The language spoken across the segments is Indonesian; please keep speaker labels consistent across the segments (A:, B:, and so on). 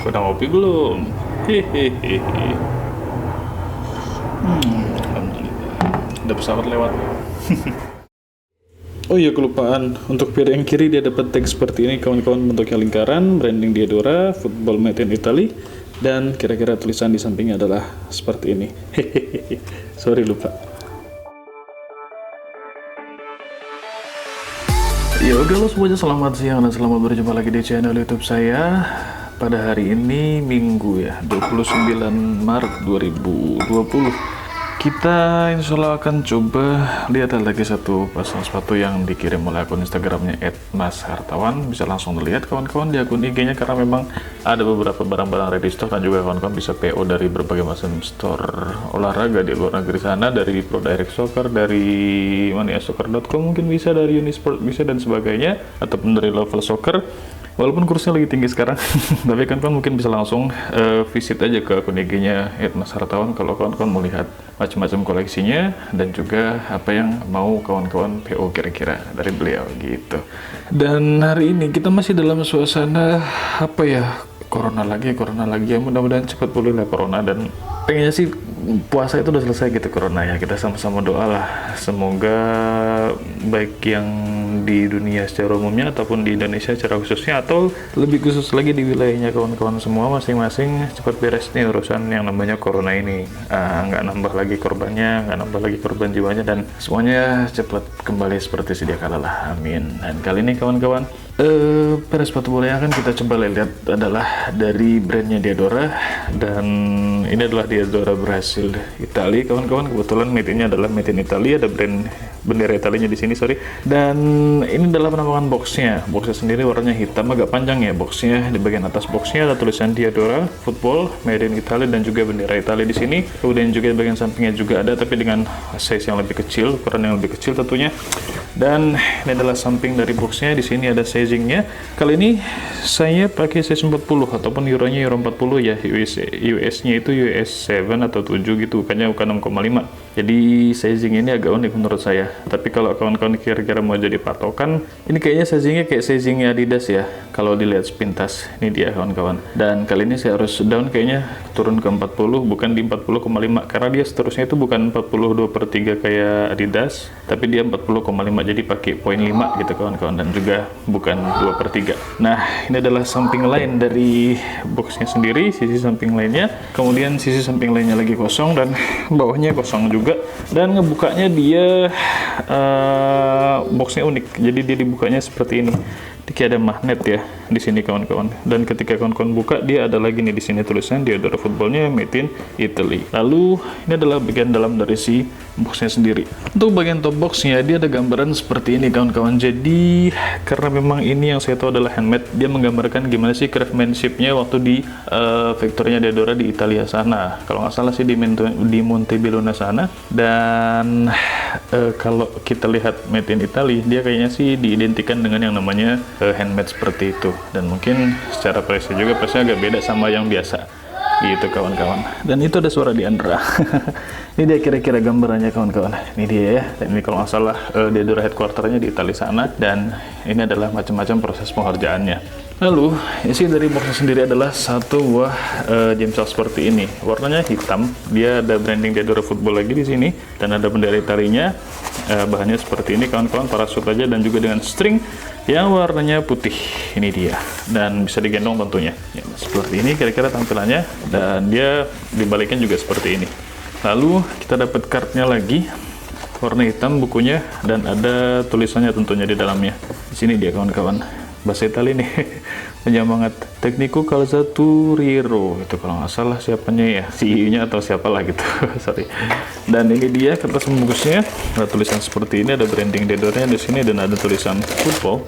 A: Udah ngopi belum? Hehehe. Alhamdulillah. Ada pesawat lewat. Oh iya, kelupaan. Untuk piring yang kiri dia dapat tag seperti ini, kawan-kawan, bentuknya lingkaran, branding Diadora, football made in Italy, dan kira-kira tulisan di sampingnya adalah seperti ini. Hehehe. Sorry, lupa. Ya udah lo semuanya, selamat siang dan selamat berjumpa lagi di channel YouTube saya. Pada hari ini Minggu ya, 29 Maret 2020. Kita insya Allah akan coba lihat lagi satu pasang sepatu yang dikirim oleh akun Instagramnya @mashartawan. Bisa langsung dilihat kawan-kawan di akun IG-nya, karena memang ada beberapa barang-barang ready stock, dan juga kawan-kawan bisa PO dari berbagai macam store olahraga di luar negeri sana, dari Pro Direct Soccer, dari mana ya, soccer.com mungkin bisa, dari Unisport bisa, dan sebagainya, ataupun dari Level Soccer. Walaupun kursnya lagi tinggi sekarang, tapi kan mungkin bisa langsung visit aja ke akun IG-nya @mashartawan kalau kawan-kawan mau lihat macam-macam koleksinya, dan juga apa yang mau kawan-kawan PO kira-kira dari beliau gitu. Dan hari ini kita masih dalam suasana apa ya, corona lagi ya, mudah-mudahan cepat pulih lah corona, dan pengennya sih puasa itu udah selesai gitu corona ya. Kita sama-sama doa lah, semoga baik yang di dunia secara umumnya ataupun di Indonesia secara khususnya, atau lebih khusus lagi di wilayahnya kawan-kawan semua masing-masing, cepat beres nih urusan yang namanya corona ini. Nggak nambah lagi korbannya, nggak nambah lagi korban jiwanya, dan semuanya cepat kembali seperti sedia kala lah, amin. Dan kali ini kawan-kawan, pair sepatu bola yang akan kita coba lihat adalah dari brandnya Diadora, dan ini adalah Diadora berhasil Italia kawan-kawan. Kebetulan made-nya adalah made in Italy, ada brand bendera Italinya di sini, sorry. Dan ini adalah penampakan boxnya. Boxnya sendiri warnanya hitam, agak panjang ya boxnya. Di bagian atas boxnya ada tulisan Diadora Football Made in Italy dan juga bendera Italia di sini. Kemudian juga di bagian sampingnya juga ada, tapi dengan size yang lebih kecil, ukuran yang lebih kecil tentunya. Dan ini adalah samping dari boxnya. Di sini ada sizingnya. Kali ini saya pakai size 40 ataupun euronya euro 40 ya. US-nya itu US 7 atau 7 gitu, bukan 6,5. Jadi sizing ini agak unik menurut saya. Tapi kalau kawan-kawan kira-kira mau jadi patokan, ini kayaknya sizingnya kayak sizingnya Adidas ya. Kalau dilihat sepintas, ini dia kawan-kawan. Dan kali ini saya harus down kayaknya, turun ke 40, bukan di 40,5. Karena dia seterusnya itu bukan 42/3 kayak Adidas, tapi dia 40,5. Jadi pakai poin 5 gitu kawan-kawan. Dan juga bukan 2/3. Nah, ini adalah samping lain dari boxnya sendiri, sisi samping lainnya. Kemudian sisi samping lainnya lagi kosong, dan bawahnya kosong juga. Dan ngebukanya dia boxnya unik, jadi dia dibukanya seperti ini. Kayak ada magnet ya di sini kawan-kawan. Dan ketika kawan-kawan buka, dia ada lagi nih di sini tulisan Diadora Footballnya Made in Italy. Lalu ini adalah bagian dalam dari si boxnya sendiri. Untuk bagian top boxnya dia ada gambaran seperti ini kawan-kawan. Jadi karena memang ini yang saya tahu adalah handmade, dia menggambarkan gimana sih craftsmanship-nya waktu di factory-nya Diadora di Italia sana. Kalau nggak salah sih di Montebelluna sana. Dan kalau kita lihat Made in Italy, dia kayaknya sih diidentikan dengan yang namanya handmade seperti itu. Dan mungkin secara price juga pasti agak beda sama yang biasa gitu kawan-kawan. Dan itu ada suara di Andra. Ini dia kira-kira gambarannya kawan-kawan. Ini dia ya. Dan ini kalau nggak salah Diadora headquarternya di Italia sana. Dan ini adalah macam-macam proses pengerjaannya. Lalu isi dari boxnya sendiri adalah satu buah jemsel seperti ini. Warnanya hitam. Dia ada branding Diadora Football lagi di sini, dan ada bendera Italinya. Bahannya seperti ini kawan-kawan, parasut aja, dan juga dengan string yang warnanya putih. Ini dia, dan bisa digendong tentunya ya, seperti ini kira-kira tampilannya. Dan dia dibalikkan juga seperti ini. Lalu kita dapat kartnya lagi, warna hitam bukunya, dan ada tulisannya tentunya di dalamnya. Di sini dia kawan-kawan, bahasa Italia nih. Penyemangat Tecnico Calzaturiero itu kalau nggak salah siapanya ya, CEO-nya atau siapalah gitu. Sorry. Dan ini dia kertas pembungkusnya, ada tulisan seperti ini, ada branding Diadora di sini, dan ada tulisan football.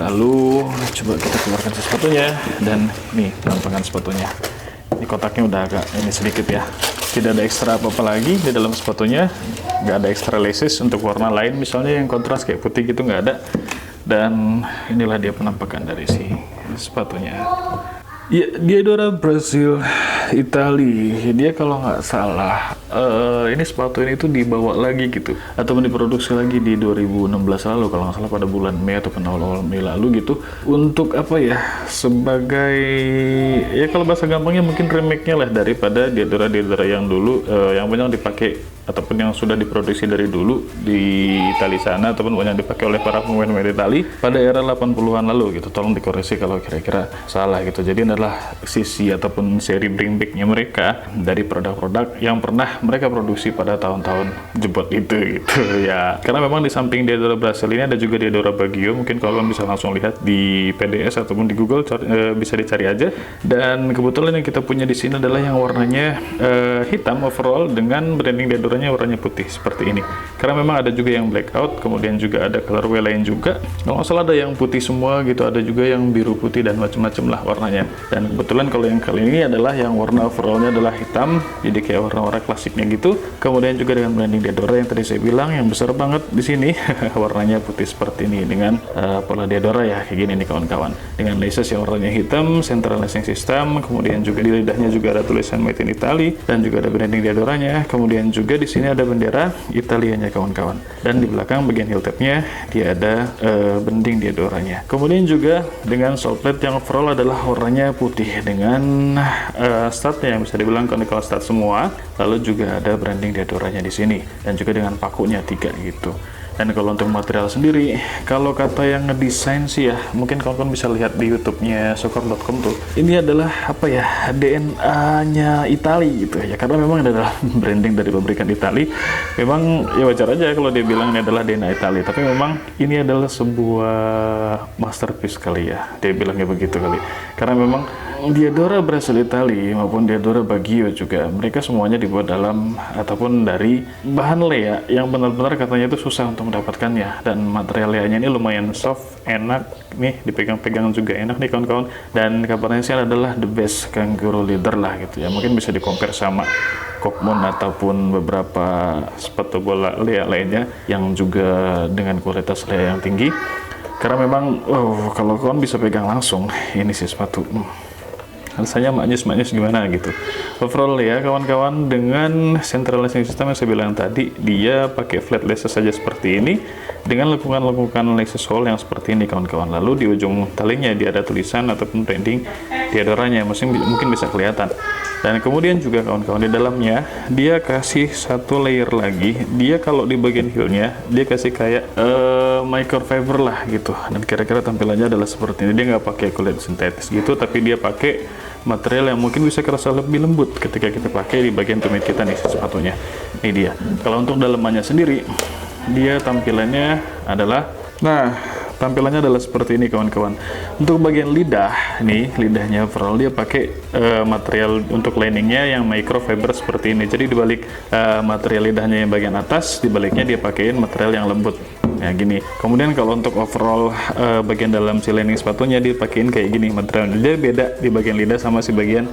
A: Lalu coba kita keluarkan sepatunya, dan nih penampakan sepatunya. Ini kotaknya udah agak ini sedikit ya. Tidak ada ekstra apa-apa lagi di dalam sepatunya, nggak ada ekstra laces untuk warna lain misalnya yang kontras kayak putih gitu, nggak ada. Dan inilah dia penampakan dari si sepatunya. Ya, Diadora Brazil Itali. Dia kalau nggak salah ini sepatu ini tuh dibawa lagi gitu ataupun diproduksi lagi di 2016 lalu kalau nggak salah, pada bulan Mei ataupun awal-awal Mei lalu gitu, untuk apa ya, sebagai ya kalau bahasa gampangnya mungkin remake-nya lah daripada Diadora yang dulu yang banyak dipakai ataupun yang sudah diproduksi dari dulu di Italia sana ataupun banyak dipakai oleh para pemain-pemain Italia pada era 80-an lalu gitu. Tolong dikoreksi kalau kira-kira salah gitu. Jadi adalah sisi ataupun seri bring back-nya mereka dari produk-produk yang pernah mereka produksi pada tahun-tahun jebot itu gitu ya. Karena memang di samping Diadora Brazil ini ada juga Diadora Baguio, mungkin kalian bisa langsung lihat di PDS ataupun di Google, bisa dicari aja. Dan kebetulan yang kita punya di sini adalah yang warnanya hitam overall dengan branding Diadoranya warnanya putih seperti ini. Karena memang ada juga yang blackout, kemudian juga ada colorway lain juga. Kalau nggak salah ada yang putih semua gitu, ada juga yang biru putih dan macam-macam lah warnanya. Dan kebetulan kalau yang kali ini adalah yang warna overallnya adalah hitam, jadi kayak warna-warna klasiknya gitu. Kemudian juga dengan branding Diadora yang tadi saya bilang yang besar banget di sini, warnanya putih seperti ini dengan pola Diadora ya kayak gini nih kawan-kawan. Dengan laces yang warnanya hitam, central lacing system, kemudian juga di lidahnya juga ada tulisan Made in Italy dan juga ada branding Diadoranya. Kemudian juga di sini ada bendera Italianya kawan-kawan, dan di belakang bagian heel tabnya dia ada branding Diadoranya. Kemudian juga dengan sole plate yang overall adalah warnanya putih dengan studnya yang bisa dibilang conical stud semua, lalu juga ada branding Diadoranya di sini dan juga dengan pakunya 3 gitu. Dan kalau untuk material sendiri, kalau kata yang ngedesain sih ya, mungkin kalian bisa lihat di YouTube-nya soccer.com tuh. Ini adalah apa ya, DNA-nya Itali gitu ya, karena memang ini adalah branding dari pabrikan Itali. Memang ya wajar aja kalau dia bilang ini adalah DNA Itali, tapi memang ini adalah sebuah masterpiece kali ya, dia bilangnya begitu kali. Karena memang Diadora Brazil Itali maupun Diadora Baguio juga, mereka semuanya dibuat dalam ataupun dari bahan lea yang benar-benar katanya itu susah untuk mendapatkannya, dan material leanya ini lumayan soft, enak nih dipegang-pegang juga enak nih kawan-kawan. Dan kabarnya sih adalah the best kangaroo leather lah gitu ya, mungkin bisa di-compare sama Cockmon ataupun beberapa sepatu bola lea lainnya yang juga dengan kualitas lea yang tinggi. Karena memang kalau kawan bisa pegang langsung ini sih sepatu rasanya maknyus gimana gitu. Overall ya kawan-kawan, dengan central lacing system yang saya bilang tadi, dia pakai flat laces saja seperti ini dengan lekukan-lekukan laces hole yang seperti ini kawan-kawan. Lalu di ujung talinya dia ada tulisan ataupun branding Diadoranya, mungkin bisa kelihatan. Dan kemudian juga kawan-kawan di dalamnya dia kasih satu layer lagi. Dia kalau di bagian heelnya dia kasih kayak microfiber lah gitu, dan kira-kira tampilannya adalah seperti ini. Dia nggak pakai kulit sintetis gitu, tapi dia pakai material yang mungkin bisa kerasa lebih lembut ketika kita pakai di bagian tumit kita nih sepatunya. Ini dia. Kalau untuk dalamannya sendiri, dia tampilannya adalah, tampilannya adalah seperti ini kawan-kawan. Untuk bagian lidah nih, lidahnya overall dia pakai material untuk liningnya yang microfiber seperti ini. Jadi dibalik material lidahnya yang bagian atas, dibaliknya dia pakaiin material yang lembut ya gini. Kemudian kalau untuk overall bagian dalam si lining sepatunya dia pakein kayak gini, material dia beda di bagian lidah sama si bagian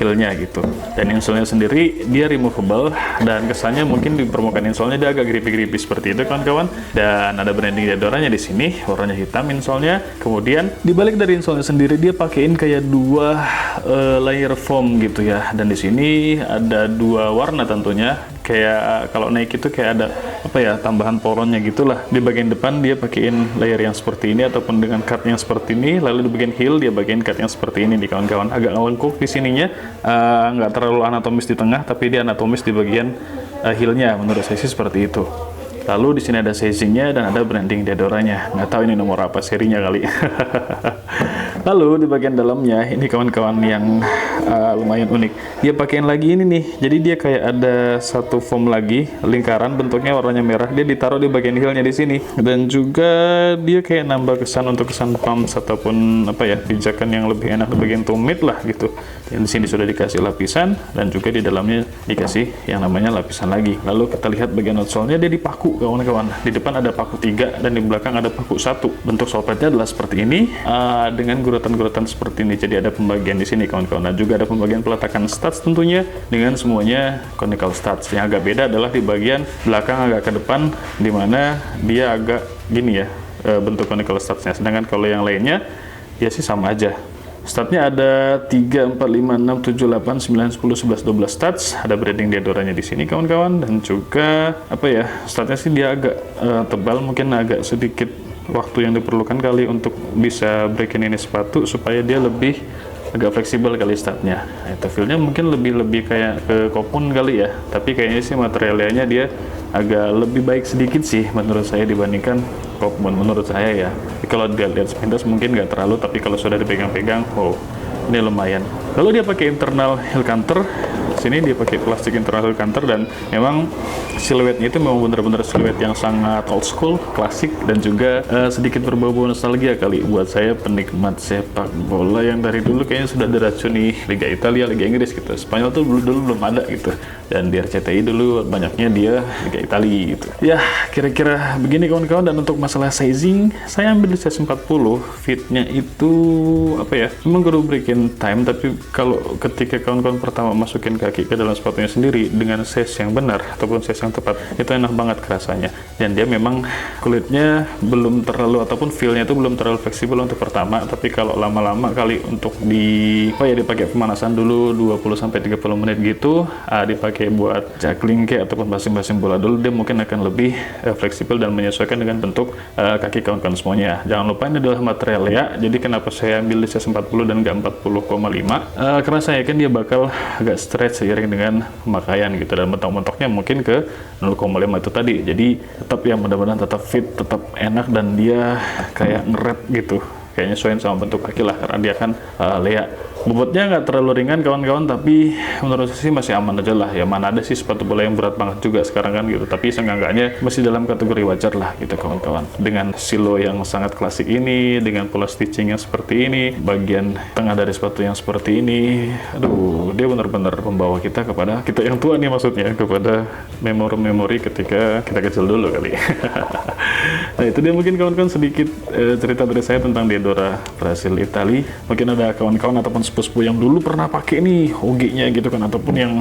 A: heelnya gitu. Dan insole-nya sendiri dia removable, dan kesannya mungkin di permukaan insole-nya dia agak grippy seperti itu kawan-kawan. Dan ada branding Diadoranya di sini, warnanya hitam insole-nya. Kemudian dibalik dari insole-nya sendiri dia pakein kayak 2 layer foam gitu ya. Dan di sini ada 2 warna tentunya. Kayak kalau naik itu kayak ada apa ya, tambahan poronnya gitulah. Di bagian depan dia pakein layer yang seperti ini ataupun dengan cut yang seperti ini. Lalu di bagian heel dia bagian cut yang seperti ini di kawan-kawan. Agak lengkung di sininya, nggak terlalu anatomis di tengah, tapi dia anatomis di bagian heelnya. Menurut saya sih seperti itu. Lalu di sini ada sizingnya dan ada branding Diadoranya. Nggak tahu ini nomor apa serinya kali. Lalu di bagian dalamnya ini kawan-kawan yang lumayan unik. Dia pakein lagi ini nih. Jadi dia kayak ada satu foam lagi, lingkaran bentuknya warnanya merah. Dia ditaruh di bagian heelnya di sini. Dan juga dia kayak nambah kesan untuk kesan pumps ataupun apa ya, pijakan yang lebih enak di bagian tumit lah gitu. Dan di sini sudah dikasih lapisan dan juga di dalamnya dikasih yang namanya lapisan lagi. Lalu kita lihat bagian outsole-nya dia dipaku kawan-kawan. Di depan ada paku 3 dan di belakang ada paku 1. Bentuk sole plate-nya adalah seperti ini dengan gurutan-gurutan seperti ini. Jadi ada pembagian di sini kawan-kawan. Dan juga ada pembagian peletakan studs tentunya dengan semuanya conical studs. Yang agak beda adalah di bagian belakang agak ke depan, di mana dia agak gini ya bentuk conical studs-nya. Sedangkan kalau yang lainnya ya sih sama aja Statnya ada 3, 4, 5, 6, 7, 8, 9, 10, 11, 12 stats. Ada branding deodoranya di sini kawan-kawan, dan juga apa ya, statnya sih dia agak tebal, mungkin agak sedikit waktu yang diperlukan kali untuk bisa breaking ini sepatu supaya dia lebih agak fleksibel kali statnya. Itu feelnya mungkin lebih kayak ke Cocoon kali ya, tapi kayaknya sih materialnya dia agak lebih baik sedikit sih menurut saya dibandingkan Cocoon menurut saya ya. Kalau dilihat sepintas mungkin nggak terlalu, tapi kalau sudah dipegang-pegang, oh ini lumayan. Lalu dia pakai internal heel counter. Sini dia pakai plastik internal heel counter, dan memang siluetnya itu memang benar-benar siluet yang sangat old school, klasik, dan juga sedikit berbau-bau nostalgia kali buat saya penikmat sepak bola yang dari dulu kayaknya sudah diracuni Liga Italia, Liga Inggris gitu. Spanyol tuh dulu belum ada gitu, dan di RCTI dulu banyaknya dia Liga Italia gitu. Ya kira-kira begini kawan-kawan. Dan untuk masalah sizing, saya ambil di size 40. Fitnya itu apa ya, memang kudu break-in time, tapi kalau ketika kawan-kawan pertama masukin kaki ke dalam sepatunya sendiri dengan size yang benar ataupun size yang tepat, itu enak banget kerasanya. Dan dia memang kulitnya belum terlalu, ataupun feel-nya itu belum terlalu fleksibel untuk pertama, tapi kalau lama-lama kali untuk dipakai pemanasan dulu 20-30 menit gitu, dipakai buat juggling kayak ataupun passing-passing bola dulu, dia mungkin akan lebih fleksibel dan menyesuaikan dengan bentuk kaki kawan-kawan semuanya. Jangan lupa ini adalah material ya, jadi kenapa saya ambil di size 40 dan nggak 40,5, karena saya yakin dia bakal agak stretch seiring dengan pemakaian gitu, dan mentok-mentoknya mungkin ke 0,5 itu tadi. Jadi tetap yang mudah-mudahan tetap fit, tetap enak, dan dia kayak ngeret gitu, kayaknya nyesuaiin sama bentuk kaki lah, karena dia kan Lea. Bobotnya nggak terlalu ringan kawan-kawan, tapi menurut saya sih masih aman aja lah ya. Mana ada sih sepatu bola yang berat banget juga sekarang kan gitu, tapi seenggak-enggaknya masih dalam kategori wajar lah gitu kawan-kawan. Dengan silo yang sangat klasik ini, dengan pola stitching yang seperti ini, bagian tengah dari sepatu yang seperti ini, aduh, dia benar-benar membawa kita kepada, kita yang tua nih maksudnya, kepada memori-memori ketika kita kecil dulu kali. Nah itu dia mungkin kawan-kawan sedikit cerita dari saya tentang Diadora Brasil Italia. Mungkin ada kawan-kawan ataupun sepupu yang dulu pernah pakai nih OG-nya gitu kan, ataupun yang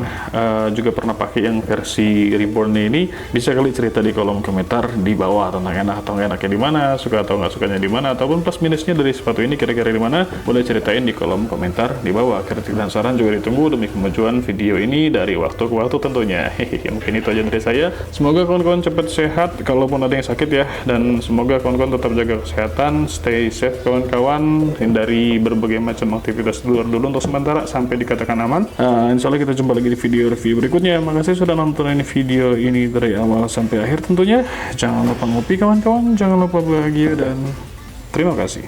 A: juga pernah pakai yang versi reborn ini, bisa kali cerita di kolom komentar di bawah tentang enak atau nggak enaknya di mana, suka atau nggak sukanya di mana, ataupun plus minusnya dari sepatu ini kira-kira di mana, boleh ceritain di kolom komentar di bawah. Kritik dan saran juga ditunggu demi kemajuan video ini dari waktu ke waktu tentunya. Hehehe, mungkin itu aja dari saya. Semoga kawan-kawan cepat sehat kalaupun ada yang sakit ya, dan semoga kawan-kawan tetap jaga kesehatan, stay safe kawan-kawan, hindari berbagai macam aktivitas luar dulu untuk sementara sampai dikatakan aman. Insya Allah kita jumpa lagi di video review berikutnya. Makasih sudah nonton ini video ini dari awal sampai akhir tentunya. Jangan lupa ngopi kawan-kawan, jangan lupa bahagia, dan terima kasih.